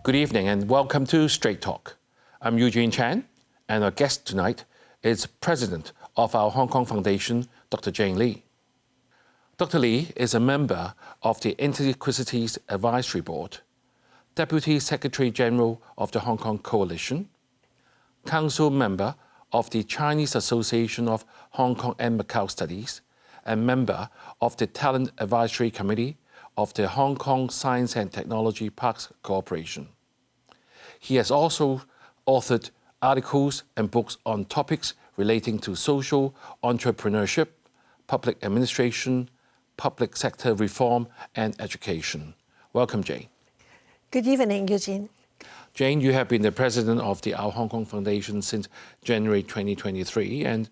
Good evening and welcome to Straight Talk. I'm Eugene Chan, and our guest tonight is President of our Hong Kong Foundation, Dr. Jane Lee. Dr. Lee is a member of the Antiquities Advisory Board, Deputy Secretary General of the Hong Kong Coalition, Council Member of the Chinese Association of Hong Kong and Macau Studies, and member of the Talent Advisory Committee of the Hong Kong Science and Technology Parks Corporation. He has also authored articles and books on topics relating to social entrepreneurship, public administration, public sector reform, and education. Welcome, Jane. Good evening, Eugene. Jane, you have been the president of the Our Hong Kong Foundation since January 2023, and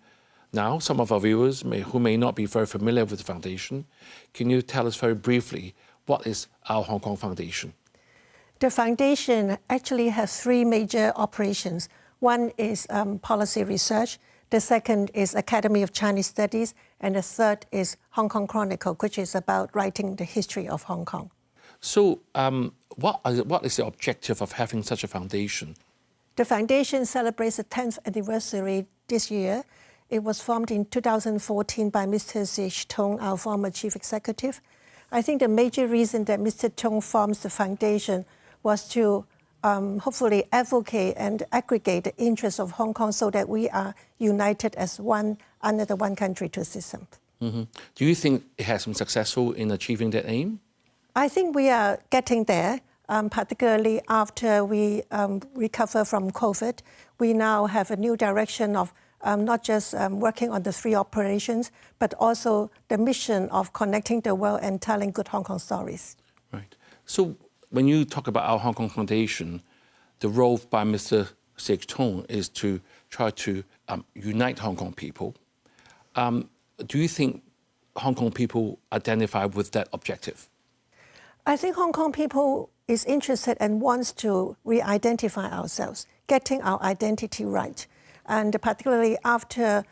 now some of our viewers who may not be very familiar with the foundation, can you tell us very briefly what is Our Hong Kong Foundation? The foundation actually has three major operations. One is policy research, the second is Academy of Chinese Studies, and the third is Hong Kong Chronicle, which is about writing the history of Hong Kong. So what is the objective of having such a foundation? The foundation celebrates the 10th anniversary this year. It was formed in 2014 by Mr. C.H. Tung, our former chief executive. I think the major reason that Mr. Tung forms the foundation was to hopefully advocate and aggregate the interests of Hong Kong so that we are united as one under the one country, two systems. Mm-hmm. Do you think it has been successful in achieving that aim? I think we are getting there, particularly after we recover from COVID. We now have a new direction of not just working on the three operations, but also the mission of connecting the world and telling good Hong Kong stories. Right. So when you talk about our Hong Kong Foundation, the role by Mr. C.H. Tung is to try to unite Hong Kong people. Do you think Hong Kong people identify with that objective? I think Hong Kong people is interested and wants to re-identify ourselves, getting our identity right. And particularly after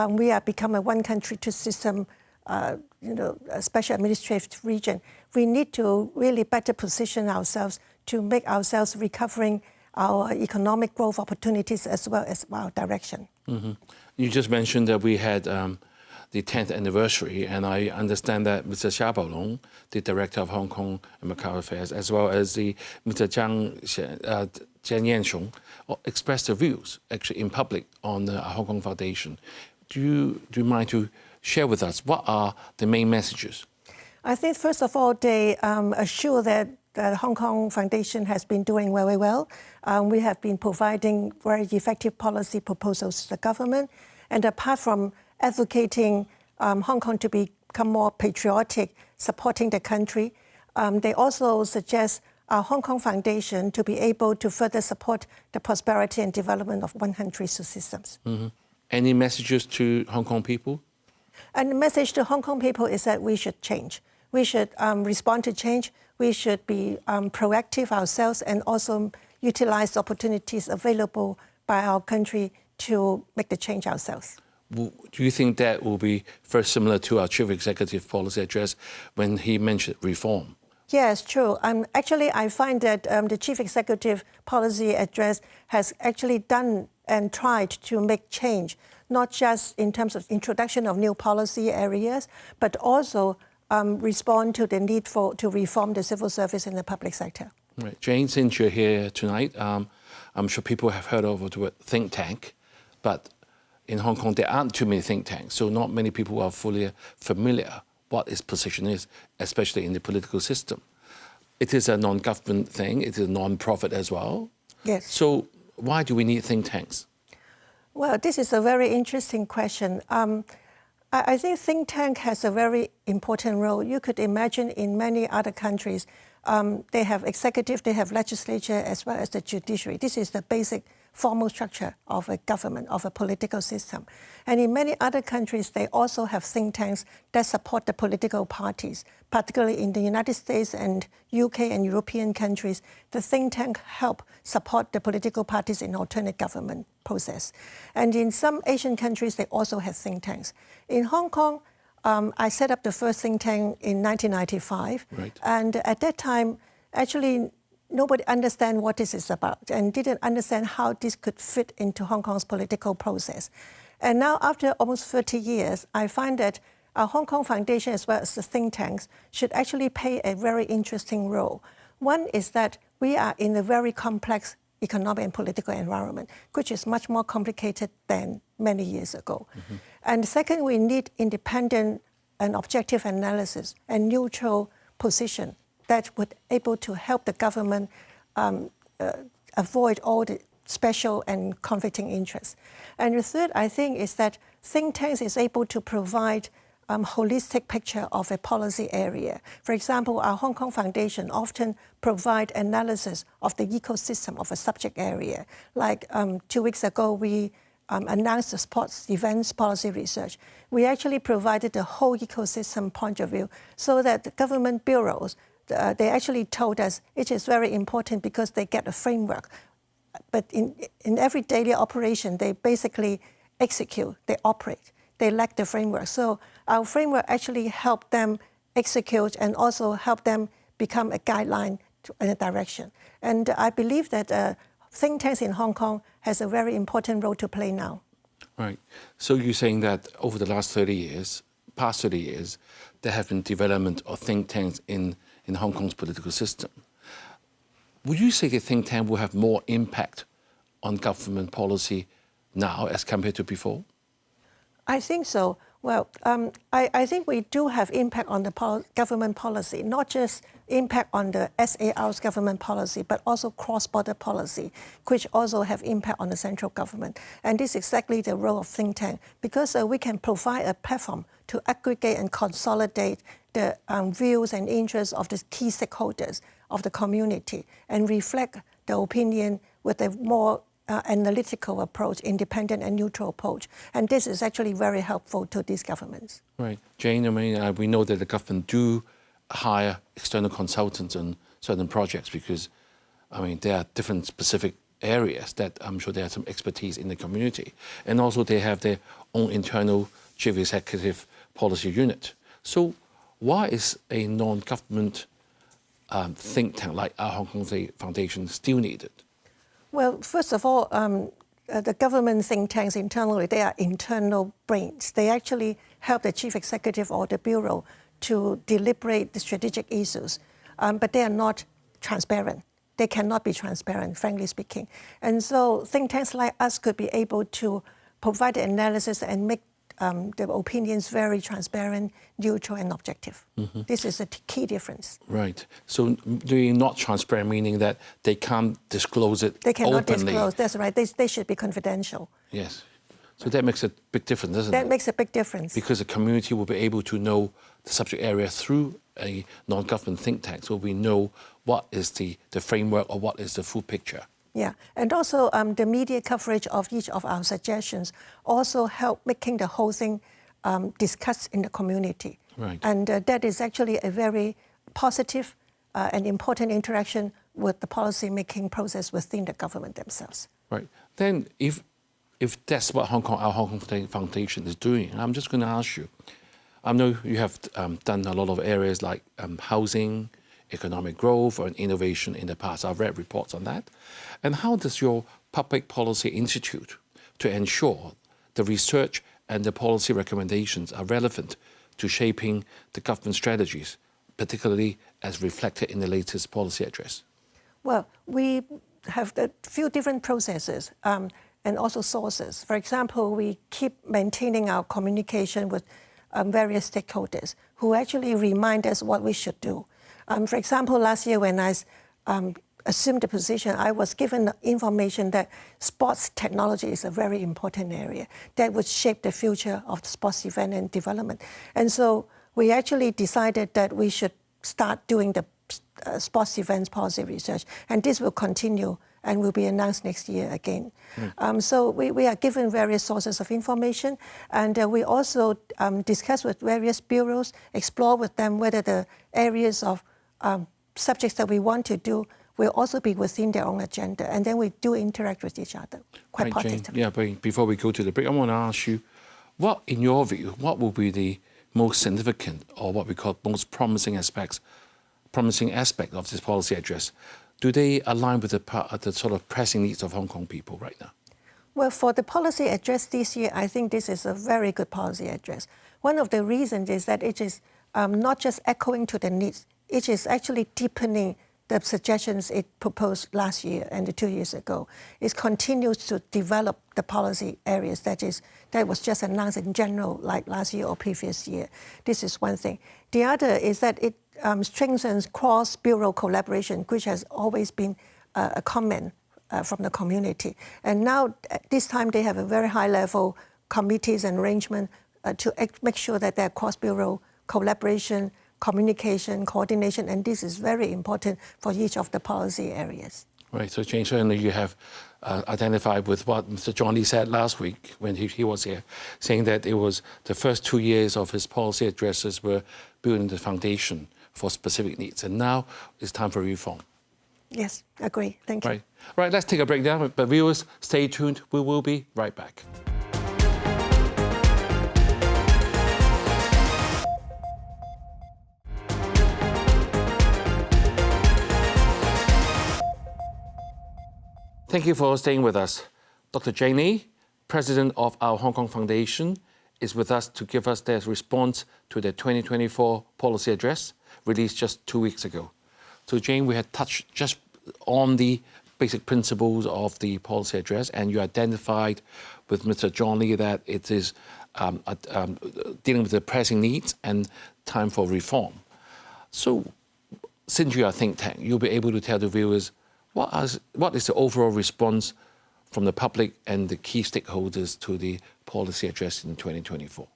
we have become a one country, two system a special administrative region, we need to really better position ourselves to make ourselves recovering our economic growth opportunities as well as our direction. Mm-hmm. You just mentioned that we had the 10th anniversary, and I understand that Mr. Xia Baolong, the Director of Hong Kong and Macau Affairs, as well as the Mr. Jiang Yanxiong, expressed their views actually in public on the Hong Kong Foundation. Do you mind to share with us what are the main messages? I think first of all, they assure that the Hong Kong Foundation has been doing very well. We have been providing very effective policy proposals to the government. And apart from advocating Hong Kong to become more patriotic, supporting the country, they also suggest our Hong Kong Foundation to be able to further support the prosperity and development of one country, two systems. Mm-hmm. Any messages to Hong Kong people? And the message to Hong Kong people is that we should change. We should respond to change. We should be proactive ourselves and also utilize opportunities available by our country to make the change ourselves. Do you think that will be very similar to our Chief Executive policy address when he mentioned reform? Yes, true. Actually, I find that the Chief Executive policy address has actually done and tried to make change, not just in terms of introduction of new policy areas, but also respond to the need to reform the civil service in the public sector. Right. Jane, since you're here tonight, I'm sure people have heard of the word think tank, but in Hong Kong there aren't too many think tanks, so not many people are fully familiar what its position is, especially in the political system. It is a non-government thing, it is a non-profit as well. Yes. So why do we need think tanks? Well, this is a very interesting question. I think think tank has a very important role. You could imagine in many other countries, they have executive, they have legislature, as well as the judiciary. This is the basic formal structure of a government, of a political system. And in many other countries, they also have think tanks that support the political parties, particularly in the United States and UK and European countries. The think tank help support the political parties in alternate government process. And in some Asian countries, they also have think tanks. In Hong Kong, I set up the first think tank in 1995. Right. And at that time, actually, nobody understand what this is about and didn't understand how this could fit into Hong Kong's political process. And now, after almost 30 years, I find that our Hong Kong Foundation, as well as the think tanks, should actually play a very interesting role. One is that we are in a very complex economic and political environment, which is much more complicated than many years ago. And second, we need independent and objective analysis and neutral position that would able to help the government avoid all the special and conflicting interests. And the third, I think, is that think tanks is able to provide holistic picture of a policy area. For example, our Hong Kong Foundation often provide analysis of the ecosystem of a subject area. Like 2 weeks ago, we announced the sports events policy research. We actually provided the whole ecosystem point of view so that the government bureaus, they actually told us it is very important because they get a framework. But in every daily operation, they basically execute, they operate. They lack the framework. So our framework actually helped them execute and also help them become a guideline and a direction. And I believe that think tanks in Hong Kong has a very important role to play now. Right. So you're saying that over the last 30 years, past 30 years, there have been development of think tanks in Hong Kong's political system. Would you say the think tank will have more impact on government policy now as compared to before? I think so. Well, I think we do have impact on the government policy, not just impact on the SAR's government policy, but also cross-border policy, which also have impact on the central government. And this is exactly the role of think tank, because we can provide a platform to aggregate and consolidate the views and interests of the key stakeholders of the community and reflect the opinion with a more analytical approach, independent and neutral approach. And this is actually very helpful to these governments. Right. Jane, I mean, we know that the government do hire external consultants on certain projects because, I mean, there are different specific areas that I'm sure they have some expertise in the community. And also they have their own internal chief executive policy unit. So why is a non-government think tank like our Hong Kong Foundation still needed? Well, first of all, the government think tanks internally, they are internal brains. They actually help the chief executive or the bureau to deliberate the strategic issues, but they are not transparent. They cannot be transparent, frankly speaking. And so think tanks like us could be able to provide the analysis and make the opinions very transparent, neutral, and objective. This is a key difference. Right. So they're not transparent, meaning that they can't disclose it openly. They cannot disclose, that's right. They should be confidential. Yes. So that makes a big difference, doesn't it? That makes a big difference. Because the community will be able to know the subject area through a non-government think tank, so we know what is the framework or what is the full picture. Yeah, and also the media coverage of each of our suggestions also help making the whole thing discussed in the community. Right. And that is actually a very positive and important interaction with the policy-making process within the government themselves. Right. Then if that's what our Hong Kong Foundation is doing, I'm just going to ask you, I know you have done a lot of areas like housing, economic growth or innovation in the past. I've read reports on that. And how does your Public Policy Institute to ensure the research and the policy recommendations are relevant to shaping the government strategies, particularly as reflected in the latest policy address? Well, we have a few different processes and also sources. For example, we keep maintaining our communication with various stakeholders who actually remind us what we should do. For example, last year when I assumed the position, I was given the information that sports technology is a very important area that would shape the future of the sports event and development. And so we actually decided that we should start doing the sports events policy research, and this will continue and will be announced next year again. So we are given various sources of information, and we also discuss with various bureaus, explore with them whether the areas of subjects that we want to do will also be within their own agenda, and then we do interact with each other quite positively. Yeah, but before we go to the break, I want to ask you, what, in your view, what will be the most significant or what we call most promising aspect of this policy address do they align with the sort of pressing needs of Hong Kong people right now? Well, for the policy address this year, I think this is a very good policy address. One of the reasons is that it is not just echoing to the needs, it is actually deepening the suggestions it proposed last year and 2 years ago. It continues to develop the policy areas that was just announced in general, like last year or previous year. This is one thing. The other is that it strengthens cross-bureau collaboration, which has always been a comment from the community. And now, this time, they have a very high-level committees and arrangement to make sure that there are cross-bureau collaboration, communication, coordination, and this is very important for each of the policy areas. Right, so Jane, certainly you have identified with what Mr. John Lee said last week when he was here, saying that it was the first 2 years of his policy addresses were building the foundation for specific needs, and now it's time for reform. Yes, agree. Thank you. Right, let's take a break now, but viewers, stay tuned. We will be right back. Thank you for staying with us. Dr. Jane Lee, President of our Hong Kong Foundation, is with us to give us their response to the 2024 policy address released just 2 weeks ago. So Jane, we had touched just on the basic principles of the policy address, and you identified with Mr. John Lee that it is dealing with the pressing needs and time for reform. So since you are a think tank, you'll be able to tell the viewers what is the overall response from the public and the key stakeholders to the policy address in 2024?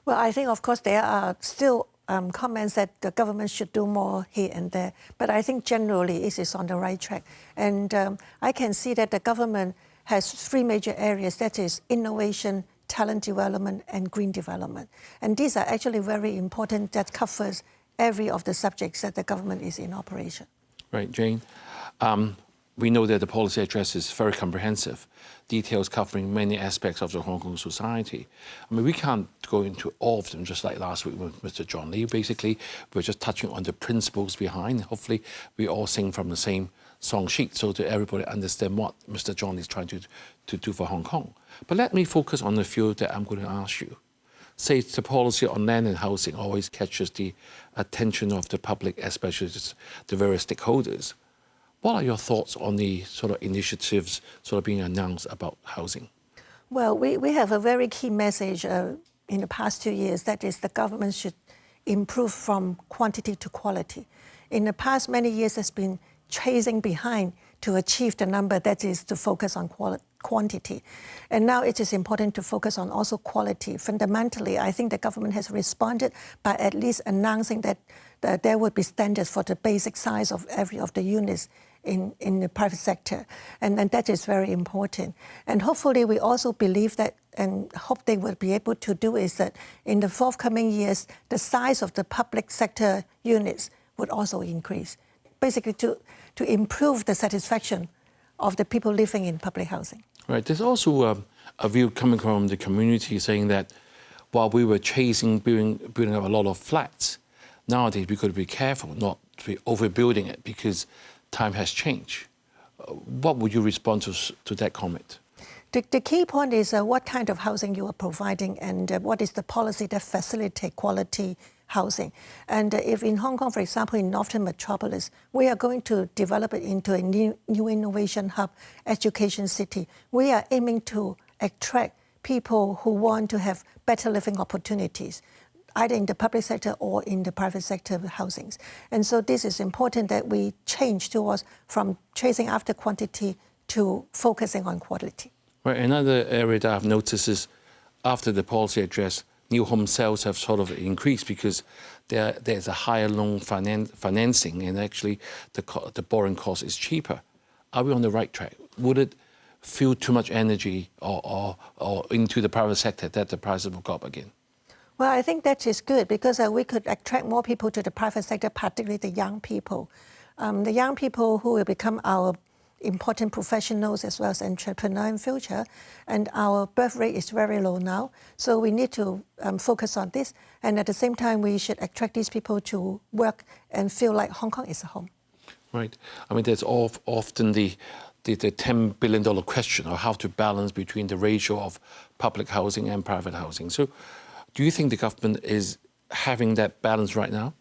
Well, I think, of course, there are still comments that the government should do more here and there, but I think generally it is on the right track. And I can see that the government has 3 major areas, that is innovation, talent development, and green development. And these are actually very important, that covers every of the subjects that the government is in operation. Right, Jane. We know that the policy address is very comprehensive, details covering many aspects of the Hong Kong society. I mean, we can't go into all of them, just like last week with Mr. John Lee. Basically, we're just touching on the principles behind. Hopefully, we all sing from the same song sheet so that everybody understand what Mr. John Lee is trying to do for Hong Kong. But let me focus on the few that I'm going to ask you. Say the policy on land and housing always catches the attention of the public, especially the various stakeholders. What are your thoughts on the sort of initiatives sort of being announced about housing? Well, we have a very key message in the past 2 years, that is the government should improve from quantity to quality. In the past many years, it's been chasing behind to achieve the number, that is to focus on quantity. And now it is important to focus on also quality. Fundamentally, I think the government has responded by at least announcing that there would be standards for the basic size of every of the units in the private sector. And that is very important. And hopefully we also believe that, and hope they will be able to do, is that in the forthcoming years, the size of the public sector units would also increase, basically to improve the satisfaction of the people living in public housing. Right. There's also a view coming from the community saying that while we were chasing building up a lot of flats, nowadays we could be careful not to be overbuilding it because time has changed. What would you respond to that comment? The key point is what kind of housing you are providing and what is the policy that facilitates quality housing. And if in Hong Kong, for example, in Northern Metropolis, we are going to develop it into a new innovation hub, education city, we are aiming to attract people who want to have better living opportunities, either in the public sector or in the private sector housings. And so this is important that we change towards from chasing after quantity to focusing on quality. Right. Another area that I've noticed is after the policy address, new home sales have sort of increased because there's a higher loan financing and actually the borrowing cost is cheaper. Are we on the right track? Would it feel too much energy or into the private sector that the prices will go up again? Well, I think that is good because we could attract more people to the private sector, particularly the young people. The young people who will become our important professionals as well as entrepreneurs in future. And our birth rate is very low now. So we need to focus on this. And at the same time, we should attract these people to work and feel like Hong Kong is a home. Right. I mean, there's often the $10 billion question of how to balance between the ratio of public housing and private housing. So do you think the government is having that balance right now?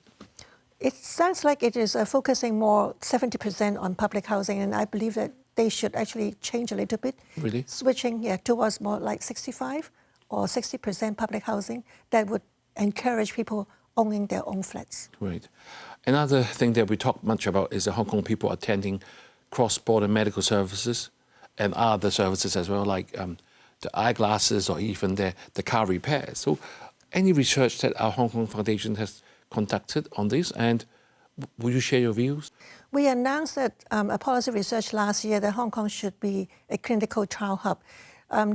It sounds like it is focusing more 70% on public housing, and I believe that they should actually change a little bit. Really? Switching towards more like 65 or 60% public housing that would encourage people owning their own flats. Right. Another thing that we talk much about is the Hong Kong people attending cross-border medical services and other services as well, like the eyeglasses or even the car repairs. So any research that our Hong Kong Foundation has conducted on this, and will you share your views? We announced that a policy research last year that Hong Kong should be a clinical trial hub.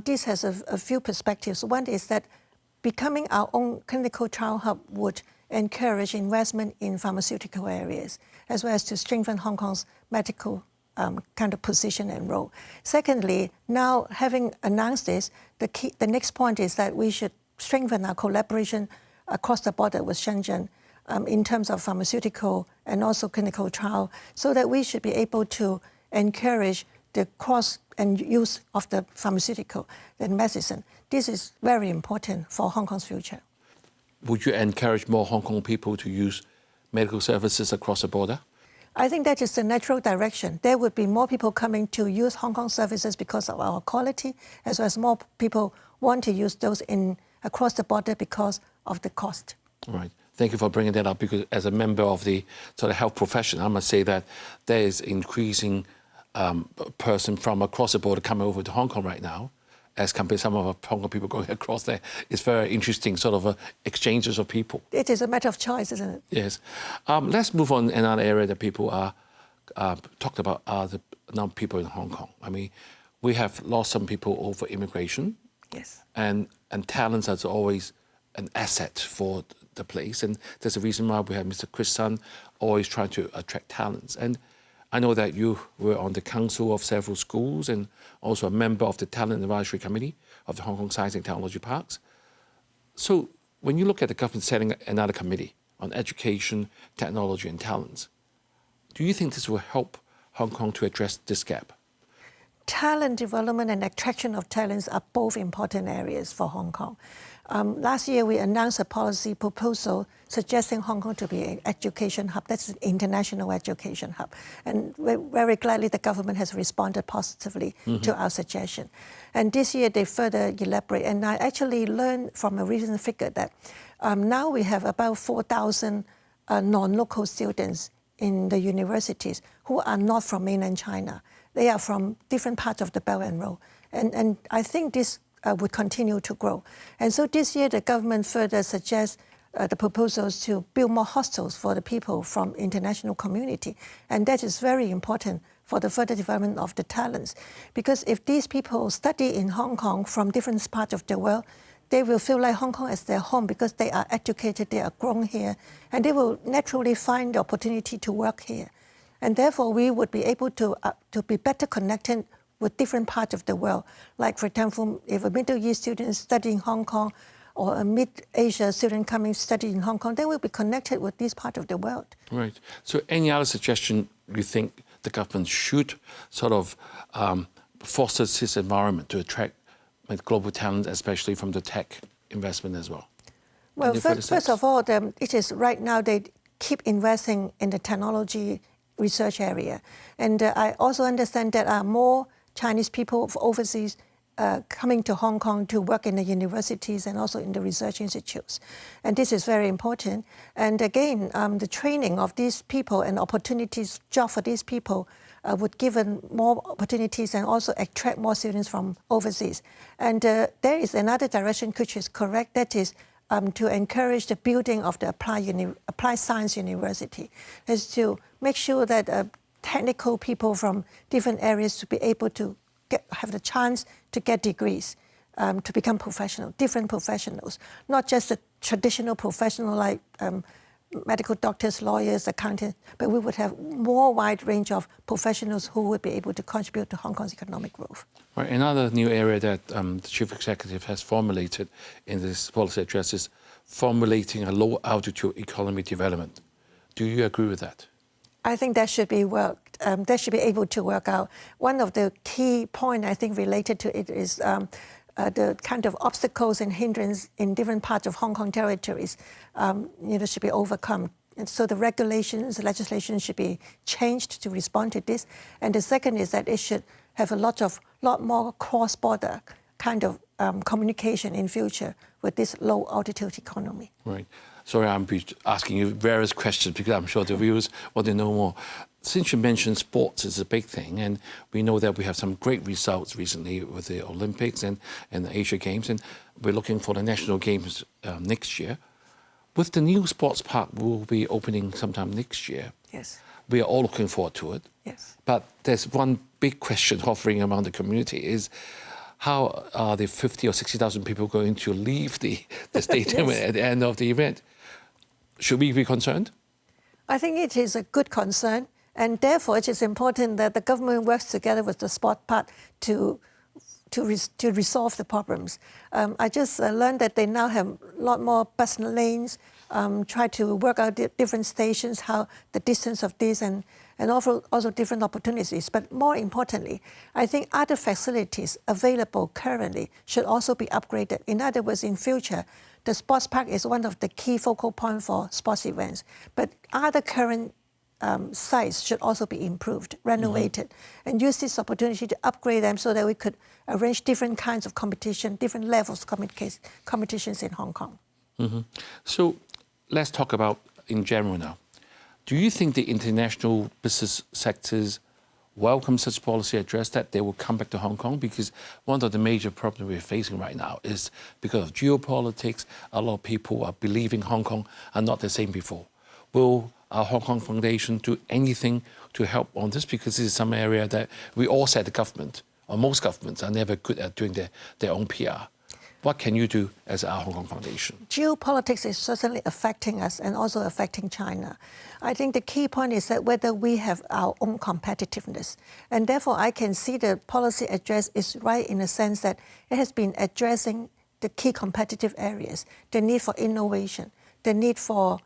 This has a few perspectives. One is that becoming our own clinical trial hub would encourage investment in pharmaceutical areas, as well as to strengthen Hong Kong's medical kind of position and role. Secondly, now having announced this, the next point is that we should strengthen our collaboration across the border with Shenzhen in terms of pharmaceutical and also clinical trial, so that we should be able to encourage the cross and use of the pharmaceutical and medicine. This is very important for Hong Kong's future. Would you encourage more Hong Kong people to use medical services across the border? I think that is the natural direction. There would be more people coming to use Hong Kong services because of our quality, as well as more people want to use those across the border because of the cost. Right. Thank you for bringing that up, because as a member of the sort of health profession, I must say that there is increasing person from across the border coming over to Hong Kong right now, as compared to some of our Hong Kong people going across there. It's very interesting sort of exchanges of people. It is a matter of choice, isn't it? Yes. Let's move on. Another area that people are talked about are the number of people in Hong Kong. I mean, we have lost some people over immigration. Yes. And talents are always an asset for the place. And there's a reason why we have Mr. Chris Sun always trying to attract talents. And I know that you were on the council of several schools and also a member of the Talent Advisory Committee of the Hong Kong Science and Technology Parks. So when you look at the government setting another committee on education, technology and talents, do you think this will help Hong Kong to address this gap? Talent development and attraction of talents are both important areas for Hong Kong. Last year, we announced a policy proposal suggesting Hong Kong to be an education hub. That's an international education hub. And very gladly, the government has responded positively to our suggestion. And this year, they further elaborate. And I actually learned from a recent figure that now we have about 4,000 non-local students in the universities who are not from mainland China. They are from different parts of the Belt and Road. And I think this would continue to grow. And so this year, the government further suggests the proposals to build more hostels for the people from international community. And that is very important for the further development of the talents. Because if these people study in Hong Kong from different parts of the world, they will feel like Hong Kong is their home because they are educated, they are grown here, and they will naturally find the opportunity to work here. And therefore, we would be able to be better connected with different parts of the world. Like, for example, if a Middle East student is studying Hong Kong or a Mid-Asia student coming study in Hong Kong, they will be connected with this part of the world. Right. So any other suggestion you think the government should sort of foster this environment to attract global talent, especially from the tech investment as well? Well, first of all, it is right now they keep investing in the technology research area. And I also understand there are more Chinese people overseas coming to Hong Kong to work in the universities and also in the research institutes. And this is very important. And again, the training of these people and opportunities, job for these people would give them more opportunities and also attract more students from overseas. And there is another direction which is correct, that is to encourage the building of the applied science university, is to make sure that technical people from different areas to be able to have the chance to get degrees, to become different professionals, not just the traditional professional like medical doctors, lawyers, accountants, but we would have more wide range of professionals who would be able to contribute to Hong Kong's economic growth. Right. Another new area that the Chief Executive has formulated in this policy address is formulating a low-altitude economy development. Do you agree with that? I think that should be worked. That should be able to work out. One of the key points I think related to it is the kind of obstacles and hindrance in different parts of Hong Kong territories, should be overcome. And so the regulations, the legislation should be changed to respond to this. And the second is that it should have a lot more cross-border kind of communication in future with this low-altitude economy. Right. Sorry, I'm asking you various questions because I'm sure the viewers want to know more. Since you mentioned sports is a big thing, and we know that we have some great results recently with the Olympics and the Asia Games, and we're looking for the national games next year. With the new sports park, will be opening sometime next year. Yes. We are all looking forward to it. Yes. But there's one big question hovering around the community is, how are the 50 or 60,000 people going to leave the stadium Yes. at the end of the event? Should we be concerned? I think it is a good concern, and therefore it is important that the government works together with the sport part to resolve the problems. I just learned that they now have a lot more bus lanes, try to work out different stations, how the distance of this, and also different opportunities. But more importantly, I think other facilities available currently should also be upgraded. In other words, in future, the sports park is one of the key focal points for sports events. But other current sites should also be improved, renovated, and use this opportunity to upgrade them so that we could arrange different kinds of competition, different levels of competitions in Hong Kong. So let's talk about in general now. Do you think the international business sectors welcome such policy address that they will come back to Hong Kong? Because one of the major problems we're facing right now is because of geopolitics, a lot of people are believing Hong Kong are not the same before. Will our Hong Kong Foundation do anything to help on this? Because this is some area that we all said the government, or most governments, are never good at doing their own PR. What can you do as our Hong Kong Foundation? Geopolitics is certainly affecting us and also affecting China. I think the key point is that whether we have our own competitiveness. And therefore, I can see the policy address is right in the sense that it has been addressing the key competitive areas, the need for innovation, the need for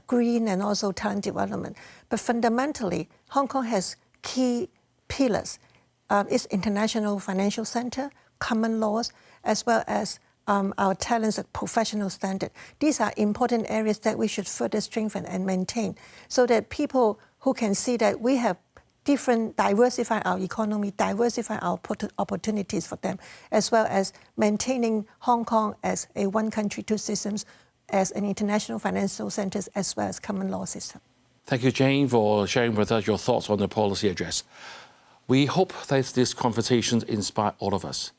green and also talent development. But fundamentally, Hong Kong has key pillars. Its international financial center, common laws, as well as our talents and professional standard. These are important areas that we should further strengthen and maintain so that people who can see that we have diversify our economy, diversify our opportunities for them, as well as maintaining Hong Kong as a one country, two systems, as an international financial center, as well as common law system. Thank you, Jane, for sharing with us your thoughts on the policy address. We hope that this conversation inspires all of us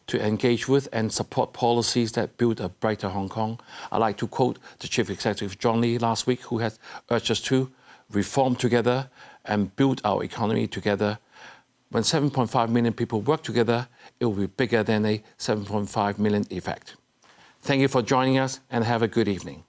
to engage with and support policies that build a brighter Hong Kong. I'd like to quote the Chief Executive John Lee last week, who has urged us to reform together and build our economy together. When 7.5 million people work together, it will be bigger than a 7.5 million effect. Thank you for joining us and have a good evening.